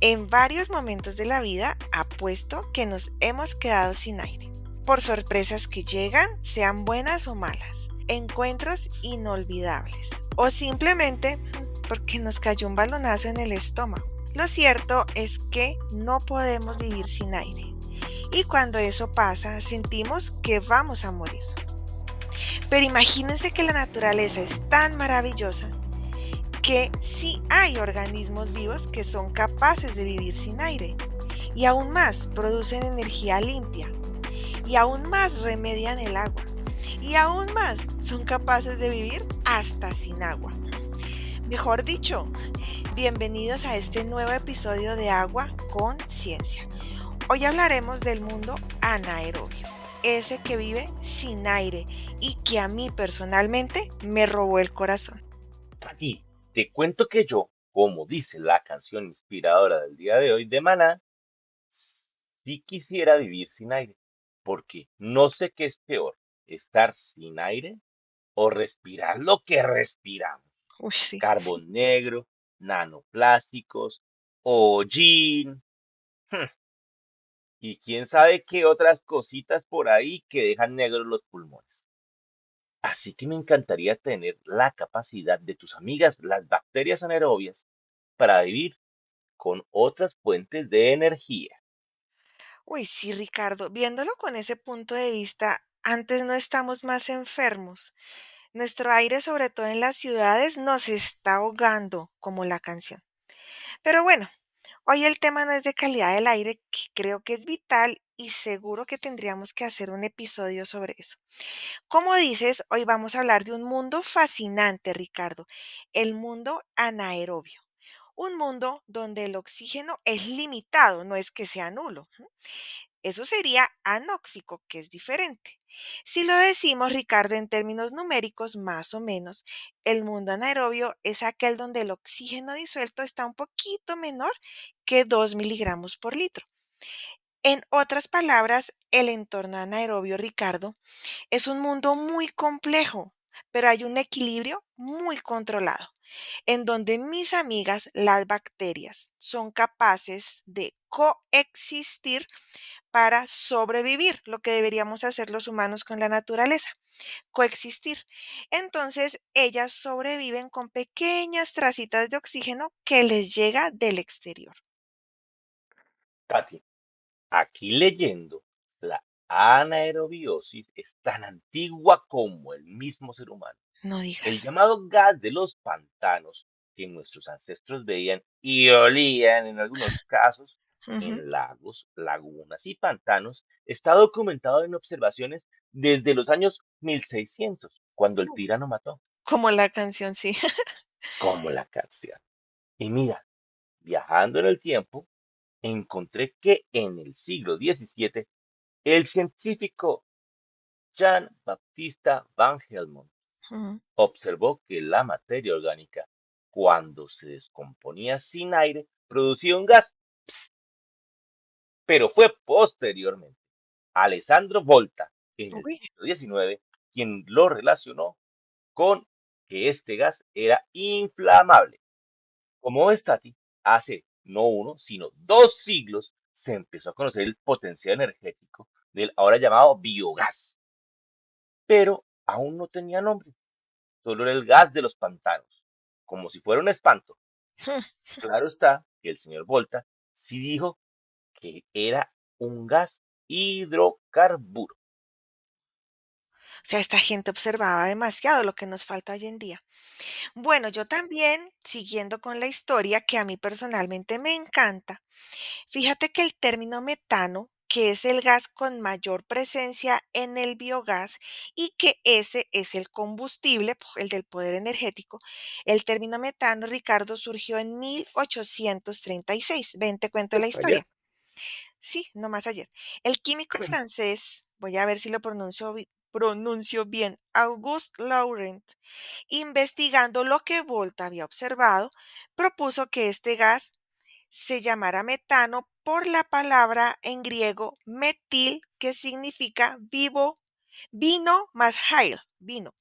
En varios momentos de la vida apuesto que nos hemos quedado sin aire. Por sorpresas que llegan, sean buenas o malas. Encuentros inolvidables. O simplemente porque nos cayó un balonazo en el estómago. Lo cierto es que no podemos vivir sin aire. Y cuando eso pasa, sentimos que vamos a morir. Pero imagínense que la naturaleza es tan maravillosa que sí hay organismos vivos que son capaces de vivir sin aire. Y aún más producen energía limpia. Y aún más remedian el agua. Y aún más son capaces de vivir hasta sin agua. Mejor dicho, bienvenidos a este nuevo episodio de Agua con Ciencia. Hoy hablaremos del mundo anaerobio, ese que vive sin aire y que a mí personalmente me robó el corazón. Aquí te cuento que yo, como dice la canción inspiradora del día de hoy de Maná, sí quisiera vivir sin aire, porque no sé qué es peor, estar sin aire o respirar lo que respiramos. Uy, sí. Carbón negro, nanoplásticos, hollín, y quién sabe qué otras cositas por ahí que dejan negros los pulmones. Así que me encantaría tener la capacidad de tus amigas, las bacterias anaerobias, para vivir con otras fuentes de energía. Uy, sí, Ricardo, viéndolo con ese punto de vista, antes no estamos más enfermos. Nuestro aire, sobre todo en las ciudades, nos está ahogando, como la canción. Pero bueno, hoy el tema no es de calidad del aire, que creo que es vital y seguro que tendríamos que hacer un episodio sobre eso. Como dices, hoy vamos a hablar de un mundo fascinante, Ricardo, el mundo anaerobio. Un mundo donde el oxígeno es limitado, no es que sea nulo. Eso sería anóxico, que es diferente. Si lo decimos, Ricardo, en términos numéricos, más o menos, el mundo anaerobio es aquel donde el oxígeno disuelto está un poquito menor que 2 miligramos por litro. En otras palabras, el entorno anaerobio, Ricardo, es un mundo muy complejo, pero hay un equilibrio muy controlado, en donde mis amigas, las bacterias, son capaces de coexistir para sobrevivir, lo que deberíamos hacer los humanos con la naturaleza, coexistir. Entonces, ellas sobreviven con pequeñas tracitas de oxígeno que les llega del exterior. Tati, aquí leyendo, la anaerobiosis es tan antigua como el mismo ser humano. No El digas. llamado gas de los pantanos que nuestros ancestros veían y olían en algunos casos Ujú. en lagos, lagunas y pantanos está documentado en observaciones desde los años 1600, cuando el tirano mató, Como la canción, sí. como la canción. Y mira, viajando en el tiempo, encontré que en el siglo XVII el científico Jean-Baptiste van Helmont Ujú. observó que la materia orgánica, cuando se descomponía sin aire, producía un gas, pero fue posteriormente Alessandro Volta, en el Uy, siglo XIX, quien lo relacionó con que este gas era inflamable. Como ves, Tati, hace no uno, sino 2 siglos se empezó a conocer el potencial energético del ahora llamado biogás, pero aún no tenía nombre, solo era el gas de los pantanos, como si fuera un espanto. Claro está que el señor Volta sí dijo que era un gas hidrocarburo. o sea, esta gente observaba demasiado lo que nos falta hoy en día. Bueno, yo también, siguiendo con la historia que a mí personalmente me encanta, fíjate que el término metano, que es el gas con mayor presencia en el biogás y que ese es el combustible, el del poder energético, el término metano, Ricardo, surgió en 1836. Ven, te cuento la Ayer. historia. Sí, no más ayer. El químico francés, voy a ver si lo pronuncio bien, Auguste Laurent, investigando lo que Volta había observado, propuso que este gas se llamara metano por la palabra en griego metil, que significa vivo, vino más hail, vino.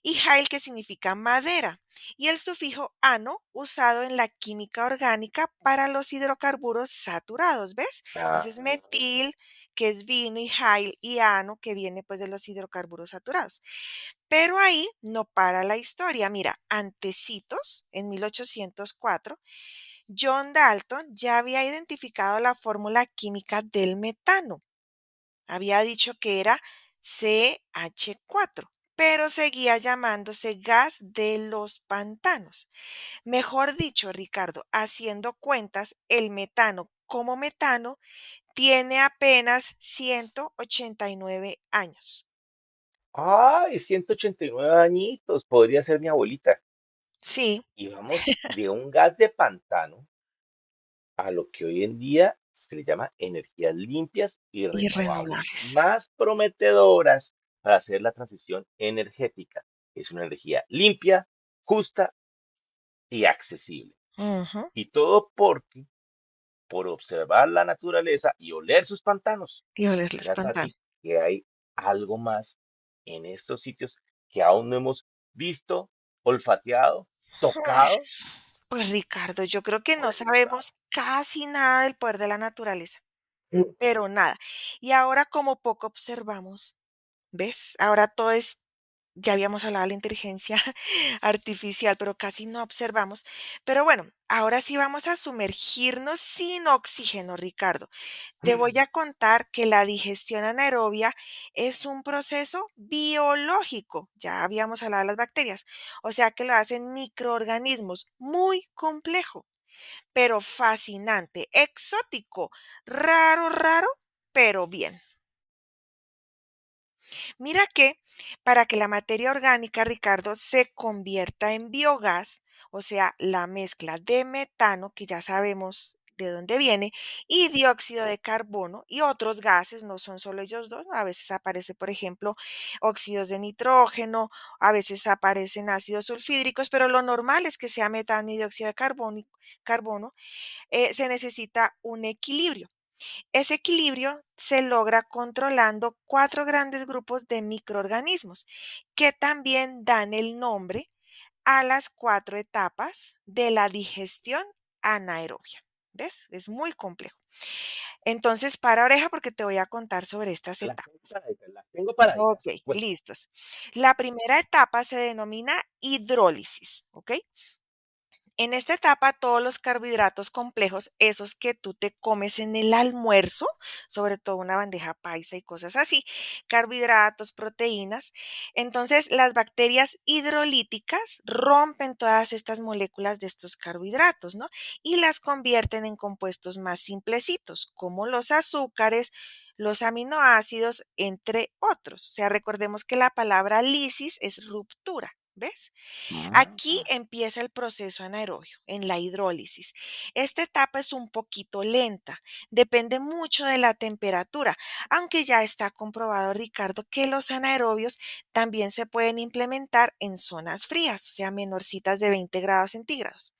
y Hail, que significa madera, y el sufijo ano usado en la química orgánica para los hidrocarburos saturados, ¿ves? Ah, Entonces, metil, que es vino, y Hail y ano, que viene pues de los hidrocarburos saturados. Pero ahí no para la historia. Mira, antecitos, en 1804, John Dalton ya había identificado la fórmula química del metano. Había dicho que era CH4, pero seguía llamándose gas de los pantanos. Mejor dicho, Ricardo, haciendo cuentas, el metano como metano tiene apenas 189 años. ay, 189 añitos, podría ser mi abuelita. Sí, Y vamos de un gas de pantano a lo que hoy en día se le llama energías limpias y y renovables, renovables. más prometedoras para hacer la transición energética. Es una energía limpia, justa y accesible. Ujú. Y todo porque, por observar la naturaleza y oler sus pantanos, Y oler los mira, Tati, pantanos. que hay algo más en estos sitios que aún no hemos visto, olfateado, tocado Pues Ricardo, yo creo que o no degustado. sabemos casi nada del poder de la naturaleza, pero nada. Y ahora como poco observamos, ¿ves? Ahora todo es, ya habíamos hablado de la inteligencia artificial, pero casi no observamos. Pero bueno, ahora sí vamos a sumergirnos sin oxígeno, Ricardo. Te voy a contar que la digestión anaerobia es un proceso biológico. Ya habíamos hablado de las bacterias. O sea que lo hacen microorganismos muy complejo, pero fascinante, exótico, raro, raro, pero bien. Mira que para que la materia orgánica, Ricardo, se convierta en biogás, o sea, la mezcla de metano, que ya sabemos de dónde viene, y dióxido de carbono y otros gases, no son solo ellos dos, ¿no? A veces aparece, por ejemplo, óxidos de nitrógeno, a veces aparecen ácidos sulfídricos, pero lo normal es que sea metano y dióxido de carbono, se necesita un equilibrio. Ese equilibrio se logra controlando cuatro grandes grupos de microorganismos que también dan el nombre a las cuatro etapas de la digestión anaerobia. ¿Ves? Es muy complejo. Entonces, para oreja porque te voy a contar sobre estas Las tengo etapas. paraditas, las tengo Ok, paraditas. Cuenta. listos. La primera etapa se denomina hidrólisis, ¿ok? En esta etapa, todos los carbohidratos complejos, esos que tú te comes en el almuerzo, sobre todo una bandeja paisa y cosas así, carbohidratos, proteínas, entonces las bacterias hidrolíticas rompen todas estas moléculas de estos carbohidratos, ¿no? Y las convierten en compuestos más simplecitos, como los azúcares, los aminoácidos, entre otros. O sea, recordemos que la palabra lisis es ruptura, ¿ves? Aquí Mm. empieza el proceso anaerobio, en la hidrólisis. Esta etapa es un poquito lenta, depende mucho de la temperatura, aunque ya está comprobado, Ricardo, que los anaerobios también se pueden implementar en zonas frías, o sea, menorcitas de 20 grados centígrados.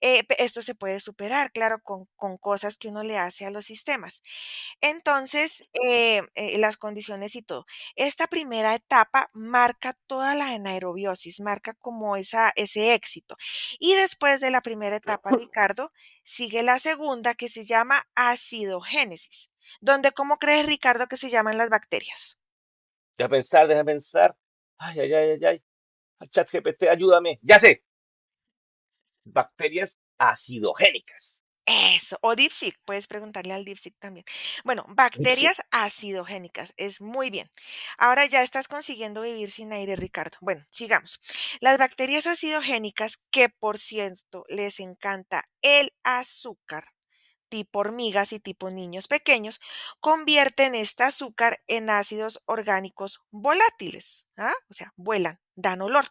Esto se puede superar, claro, con cosas que uno le hace a los sistemas. Entonces, las condiciones y todo. Esta primera etapa marca toda la anaerobiosis, marca como ese éxito. Y después de la primera etapa, Ricardo, sigue la segunda que se llama acidogénesis, donde, ¿cómo crees, Ricardo, que se llaman las bacterias? Deja pensar, deja pensar. Ay, ay, ay, ay, ay. ChatGPT, ayúdame. Ya sé. Bacterias acidogénicas. Eso, o DeepSeek, puedes preguntarle al DeepSeek también. Bueno, Sí. bacterias acidogénicas, es muy bien. Ahora ya estás consiguiendo vivir sin aire, Ricardo. Bueno, sigamos. Las bacterias acidogénicas, que por cierto les encanta el azúcar, tipo hormigas y tipo niños pequeños, convierten este azúcar en ácidos orgánicos volátiles, ¿ah? O sea, vuelan, dan olor.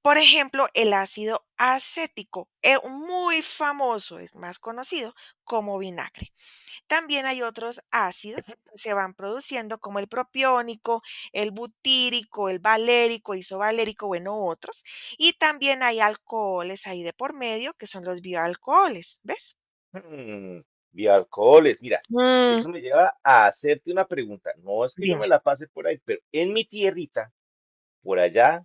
Por ejemplo, el ácido acético, muy famoso, es más conocido como vinagre. También hay otros ácidos que se van produciendo como el propiónico, el butírico, el valérico, isovalérico, bueno, otros. Y también hay alcoholes ahí de por medio, que son los bioalcoholes, ¿ves? Mm, bioalcoholes. Mira, Mm, eso me lleva a hacerte una pregunta. No es que yo dime. me la pase por ahí, pero en mi tierrita Por allá,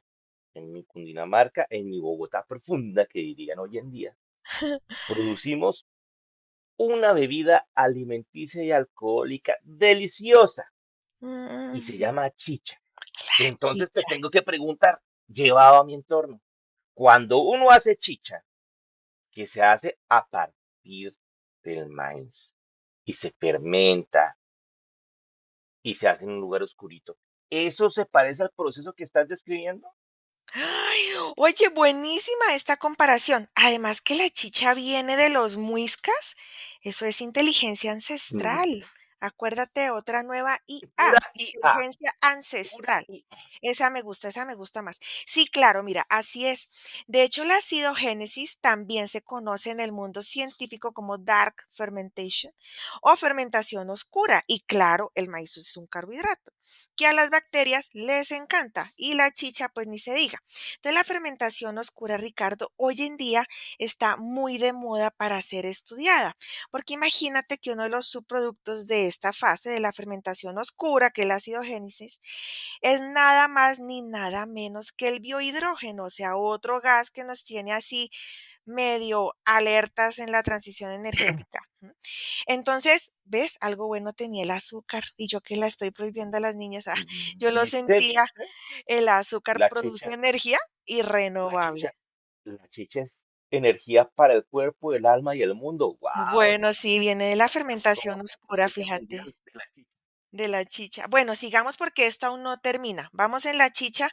en mi Cundinamarca, en mi Bogotá profunda, que dirían hoy en día, producimos una bebida alimenticia y alcohólica deliciosa y se Mm, llama chicha. la Entonces te chicha. tengo que preguntar, llevado a mi entorno, cuando uno hace chicha, que se hace a partir del maíz y se fermenta y se hace en un lugar oscurito, ¿eso se parece al proceso que estás describiendo? Ay, oye, buenísima esta comparación. Además que la chicha viene de los muiscas, eso es inteligencia Mm, ancestral. Acuérdate, otra nueva pura IA, IA, inteligencia pura ancestral. IA. Esa me gusta más. Sí, claro, mira, así es. De hecho, la acidogénesis también se conoce en el mundo científico como dark fermentation o fermentación oscura. Y claro, el maíz es un carbohidrato que a las bacterias les encanta y la chicha, pues ni se diga. Entonces, la fermentación oscura, Ricardo, hoy en día está muy de moda para ser estudiada, porque imagínate que uno de los subproductos de esta fase de la fermentación oscura, que es la acidogénesis, es nada más ni nada menos que el biohidrógeno, o sea, otro gas que nos tiene así medio alertas en la transición energética. Entonces, ¿ves? Algo bueno tenía el azúcar y yo que la estoy prohibiendo a las niñas, yo lo ¿Viste? sentía, ¿Viste? el azúcar La produce chicha, energía y la renovable. chicha, la chicha es energía para el cuerpo, el alma y el mundo. ¡Wow! Bueno, sí, viene de la fermentación La oscura, potencia fíjate, mundial de la chicha. de la chicha. Bueno, sigamos porque esto aún no termina. Vamos en la chicha,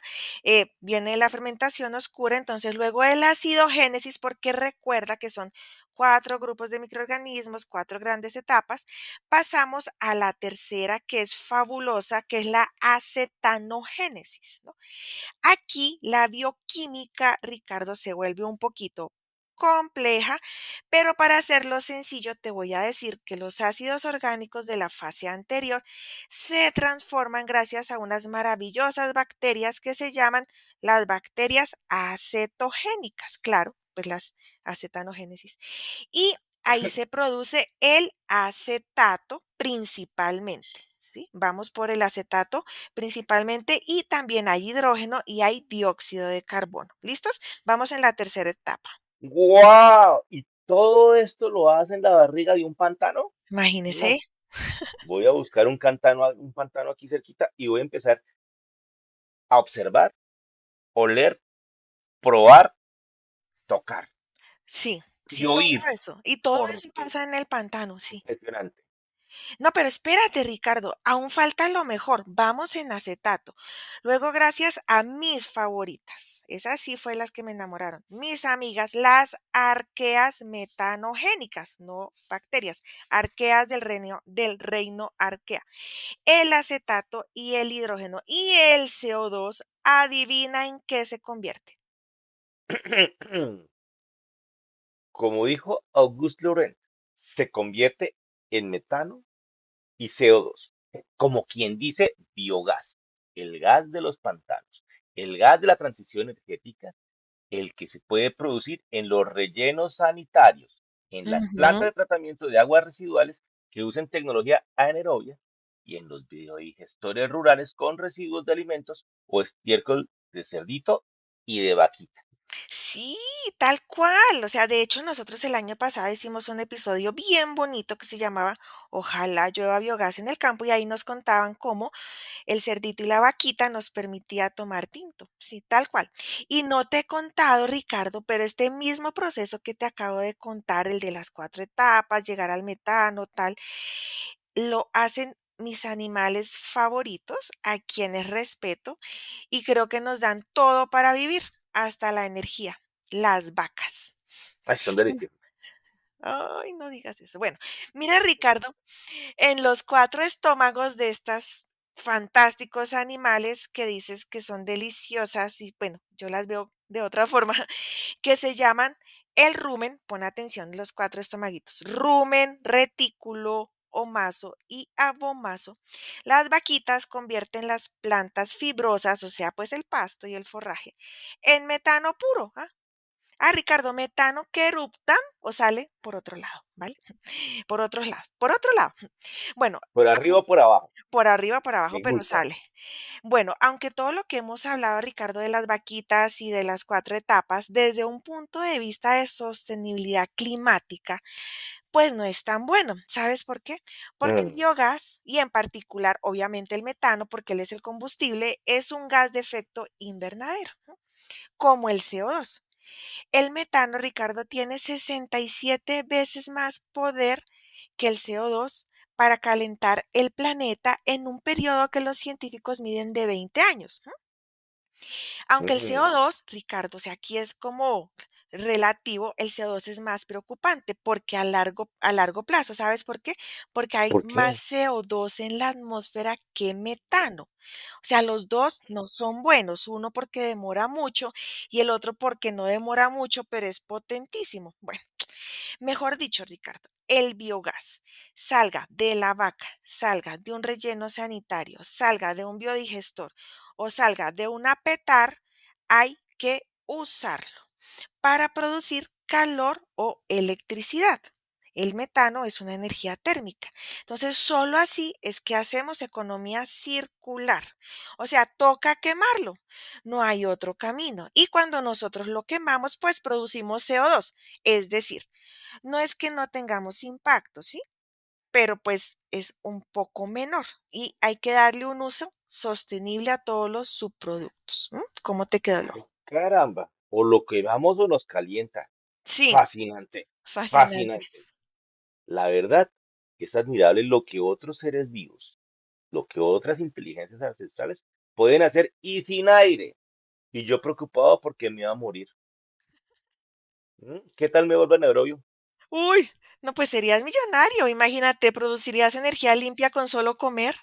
viene la fermentación oscura, entonces luego el acidogénesis, porque recuerda que son 4 grupos de microorganismos, 4 grandes etapas. Pasamos a la tercera, que es fabulosa, que es la acetanogénesis, ¿no? Aquí la bioquímica, Ricardo, se vuelve un poquito compleja, pero para hacerlo sencillo te voy a decir que los ácidos orgánicos de la fase anterior se transforman gracias a unas maravillosas bacterias que se llaman las bacterias acetogénicas, claro, pues las acetanogénesis. Y ahí se produce el acetato principalmente. ¿Sí? Vamos por el acetato principalmente y también hay hidrógeno y hay dióxido de carbono. ¿Listos? Vamos en la tercera etapa. ¡Guau! ¿Y todo esto lo hace en la barriga de un pantano? Imagínese. No. Voy a buscar un pantano aquí cerquita y voy a empezar a observar, oler, probar, tocar Sí, y sí, todo oír, eso. Y todo eso porque pasa en el pantano, sí. impresionante. No, pero espérate, Ricardo, aún falta lo mejor. Vamos en acetato. Luego, gracias a mis favoritas, esas sí fue las que me enamoraron, mis amigas, las arqueas metanogénicas, no bacterias, arqueas del reino arquea. El acetato y el hidrógeno y el CO2, adivina en qué se convierte. Como dijo Auguste Laurent, se convierte en metano y CO2, como quien dice biogás, el gas de los pantanos, el gas de la transición energética, el que se puede producir en los rellenos sanitarios, en las Ujú. plantas de tratamiento de aguas residuales que usan tecnología anaerobia y en los biodigestores rurales con residuos de alimentos o estiércol de cerdito y de vaquita. Sí, tal cual. O sea, de hecho, nosotros el año pasado hicimos un episodio bien bonito que se llamaba Ojalá llueva biogás en el campo y ahí nos contaban cómo el cerdito y la vaquita nos permitía tomar tinto. Sí, tal cual. Y no te he contado, Ricardo, pero este mismo proceso que te acabo de contar, el de las 4 etapas, llegar al metano, tal, lo hacen mis animales favoritos, a quienes respeto y creo que nos dan todo para vivir, hasta la energía, las vacas. Ay, son deliciosos. Ay, no digas eso. Bueno, mira, Ricardo, en los 4 estómagos de estas fantásticos animales que dices que son deliciosas y bueno, yo las veo de otra forma, que se llaman el rumen, pon atención, los 4 estomaguitos, rumen, retículo, omaso y abomaso. Las vaquitas convierten las plantas fibrosas, o sea, pues el pasto y el forraje, en metano puro. Ricardo, metano que erupta o sale por otro lado. ¿vale? Por otro lado, bueno, por arriba o por abajo. por arriba, por abajo, Me pero gusta. sale. Bueno, aunque todo lo que hemos hablado, Ricardo, de las vaquitas y de las 4 etapas, desde un punto de vista de sostenibilidad climática, pues no es tan bueno. ¿Sabes por qué? Porque el Mm, biogás, y en particular, obviamente el metano, porque él es el combustible, es un gas de efecto invernadero, ¿no? Como el CO2. El metano, Ricardo, tiene 67 veces más poder que el CO2 para calentar el planeta en un periodo que los científicos miden de 20 años. Aunque el mm. CO2, Ricardo, o sea, aquí es como relativo, el CO2 es más preocupante porque a largo plazo, ¿sabes por qué? Porque hay ¿Por más qué? CO2 en la atmósfera que metano. O sea, los dos no son buenos, uno porque demora mucho y el otro porque no demora mucho, pero es potentísimo. Bueno, mejor dicho, Ricardo, el biogás salga de la vaca, salga de un relleno sanitario, salga de un biodigestor o salga de una petar, hay que usarlo para producir calor o electricidad. El metano es una energía térmica. Entonces, solo así es que hacemos economía circular. O sea, toca quemarlo. No hay otro camino. Y cuando nosotros lo quemamos, pues producimos CO2. Es decir, no es que no tengamos impacto, ¿sí? Pero pues es un poco menor y hay que darle un uso sostenible a todos los subproductos. ¿Cómo te quedó el Ay, ojo? caramba. O lo quemamos o nos calienta. Sí, Fascinante, fascinante. fascinante. La verdad es admirable lo que otros seres vivos, lo que otras inteligencias ancestrales pueden hacer y sin aire. Y yo preocupado porque me iba a morir. ¿Qué tal me vuelva neurobio? Uy, no, pues serías millonario. Imagínate, producirías energía limpia con solo comer.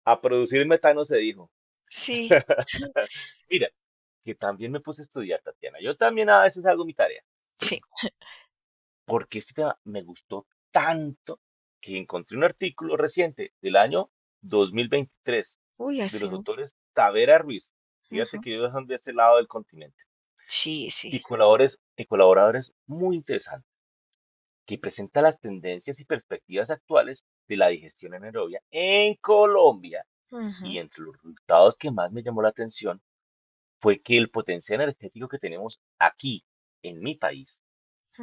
A producir metano se dijo. Sí, Mira, que también me puse a estudiar, Tatiana. Yo también a veces hago mi tarea, sí. porque este tema me gustó tanto que encontré un artículo reciente del año 2023 Uy, de los así. doctores Tavera Ruiz. Fíjate Ujú. que ellos son de este lado del continente. Sí, sí. Y colaboradores muy interesantes, que presenta las tendencias y perspectivas actuales de la digestión anaerobia en Colombia. Y Ujú, entre los resultados que más me llamó la atención fue que el potencial energético que tenemos aquí, en mi país,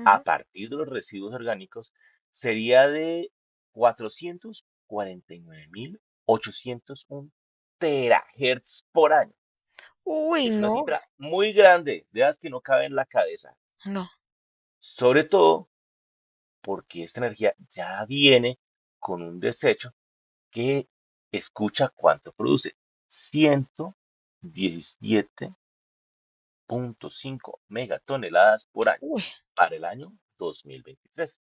a ujú. partir de los residuos orgánicos, sería de 449.801 terahertz por año. Uy, Es una no, cifra muy grande, de las que no cabe en la cabeza. no. Sobre todo porque esta energía ya viene con un desecho que escucha cuánto produce. 117.5 megatoneladas por año Uy. para el año 2023.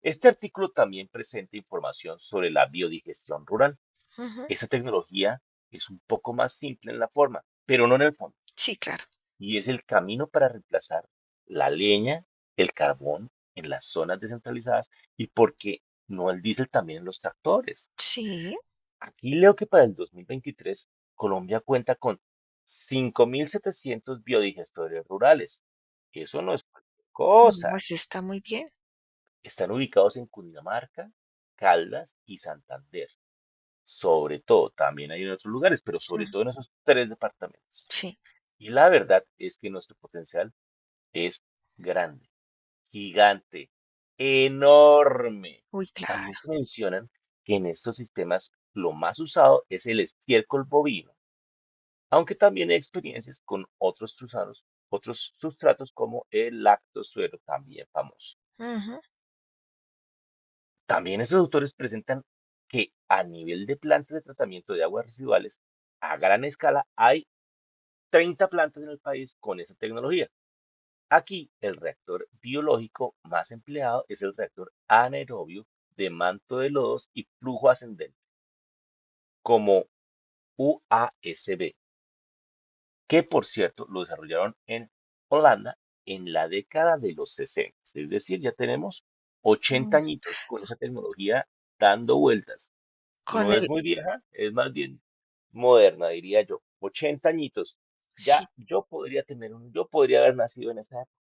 Este artículo también presenta información sobre la biodigestión rural. Ujú. Esa tecnología es un poco más simple en la forma, pero no en el fondo. Sí, claro. Y es el camino para reemplazar la leña, el carbón en las zonas descentralizadas y porque no el diésel también en los tractores. Sí. Aquí leo que para el 2023 Colombia cuenta con 5.700 biodigestores rurales. Eso no es cualquier No, cosa. eso está muy bien. Están ubicados en Cundinamarca, Caldas y Santander. Sobre todo, también hay en otros lugares, pero sobre Mm, todo en esos tres departamentos. sí. Y la verdad es que nuestro potencial es grande, gigante, enorme. Uy, También claro. se mencionan que en estos sistemas lo más usado es el estiércol bovino, aunque también hay experiencias con otros sustratos como el lactosuero, también famoso. Ujú. También estos autores presentan que a nivel de plantas de tratamiento de aguas residuales a gran escala hay 30 plantas en el país con esa tecnología. Aquí el reactor biológico más empleado es el reactor anaerobio de manto de lodos y flujo ascendente, como UASB, que por cierto lo desarrollaron en Holanda en la década de los 60. Es decir, ya tenemos 80 Mm, añitos con esa tecnología dando vueltas. con No es el muy vieja, es más bien moderna, diría yo. 80 añitos. sí, Yo podría haber nacido en esa época.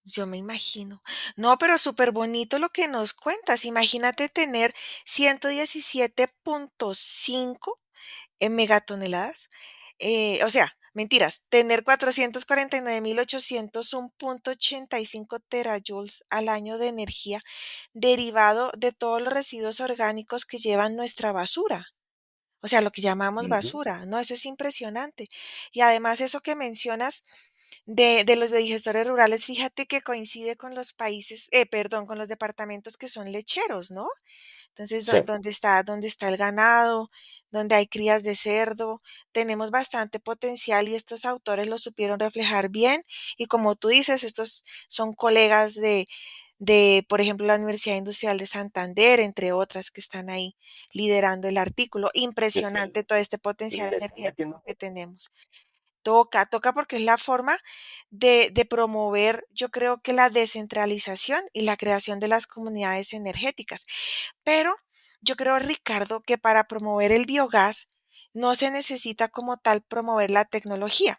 Yo me imagino. No, pero súper bonito lo que nos cuentas. Imagínate tener 117,5 en megatoneladas. O sea, mentiras, tener 449,801,85 terajoules al año de energía derivado de todos los residuos orgánicos que llevan nuestra basura. O sea, lo que llamamos Ujú. basura, ¿no? Eso es impresionante. Y además eso que mencionas de los biodigestores rurales, fíjate que coincide con los países, perdón, con los departamentos que son lecheros, ¿no? Entonces, Sí, donde está el ganado, donde hay crías de cerdo, tenemos bastante potencial y estos autores lo supieron reflejar bien. Y como tú dices, estos son colegas por ejemplo, la Universidad Industrial de Santander, entre otras que están ahí liderando el artículo. sí, sí, Impresionante todo este sí, potencial le están energético metiendo. que tenemos. Toca porque es la forma de promover, yo creo que la descentralización y la creación de las comunidades energéticas. Pero yo creo, Ricardo, que para promover el biogás no se necesita como tal promover la tecnología.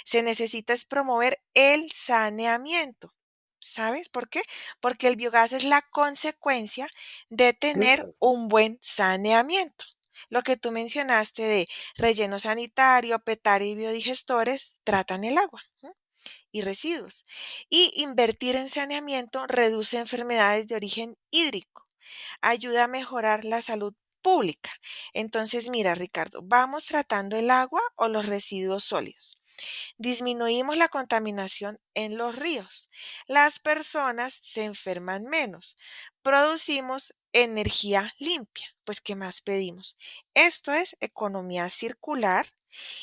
Se necesita es promover el saneamiento. ¿Sabes por qué? Porque el biogás es la consecuencia de tener Claro. un buen saneamiento. Lo que tú mencionaste de relleno sanitario, petaria y biodigestores tratan el agua, ¿no? Y residuos. Y invertir en saneamiento reduce enfermedades de origen hídrico, ayuda a mejorar la salud pública. Entonces, mira, Ricardo, vamos tratando el agua o los residuos sólidos. Disminuimos la contaminación en los ríos. Las personas se enferman menos. Producimos energía limpia. Pues, ¿qué más pedimos? Esto es economía circular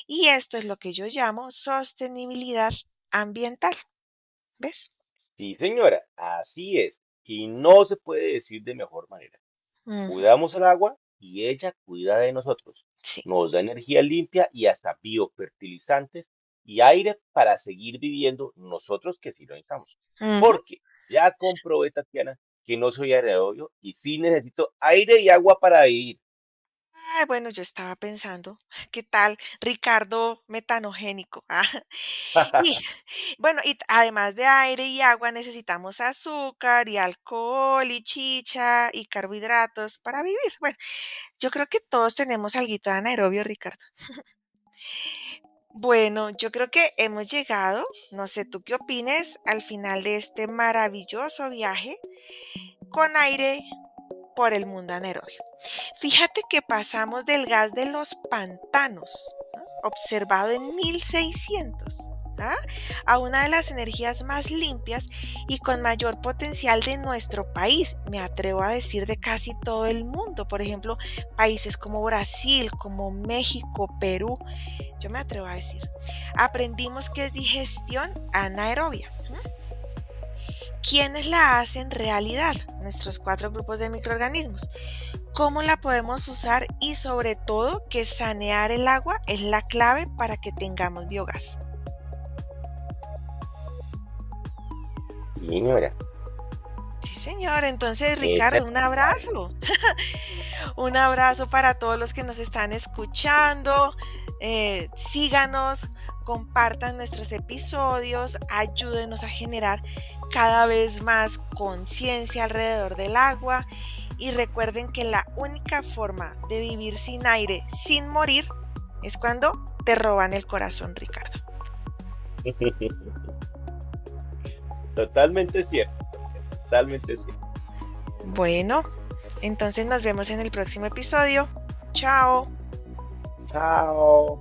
y esto es lo que yo llamo sostenibilidad ambiental. ¿Ves? Sí, señora, así es. Y no se puede decir de mejor manera. Ujú, Cuidamos el agua y ella cuida de nosotros. sí. Nos da energía limpia y hasta biofertilizantes y aire para seguir viviendo nosotros que sí lo necesitamos. Ujú. Porque ya comprobé, Tatiana, que no soy aerobio y sí necesito aire y agua para vivir. Ay, bueno, yo estaba pensando, ¿qué tal Ricardo metanogénico? Y bueno, además de aire y agua necesitamos azúcar y alcohol y chicha y carbohidratos para vivir. Bueno, yo creo que todos tenemos alguito de anaerobio, Ricardo. Bueno, yo creo que hemos llegado, no sé tú qué opines, al final de este maravilloso viaje con aire por el mundo anaerobio. Fíjate que pasamos del gas de los pantanos, ¿no? Observado en 1600, ¿ah? A una de las energías más limpias y con mayor potencial de nuestro país, me atrevo a decir de casi todo el mundo, por ejemplo, países como Brasil, como México, Perú, yo me atrevo a decir. Aprendimos que es digestión anaerobia. ¿Quiénes la hacen realidad? Nuestros 4 grupos de microorganismos. ¿Cómo la podemos usar? Y sobre todo que sanear el agua es la clave para que tengamos biogás. Señora, Sí, señor. Entonces, esa Ricardo, es un la clave. abrazo. Un abrazo para todos los que nos están escuchando. Síganos, compartan nuestros episodios, ayúdenos a generar cada vez más conciencia alrededor del agua y recuerden que la única forma de vivir sin aire, sin morir, es cuando te roban el corazón, Ricardo. Totalmente cierto, Tatiana, totalmente cierto. Bueno, entonces nos vemos en el próximo episodio. Chao. Chao.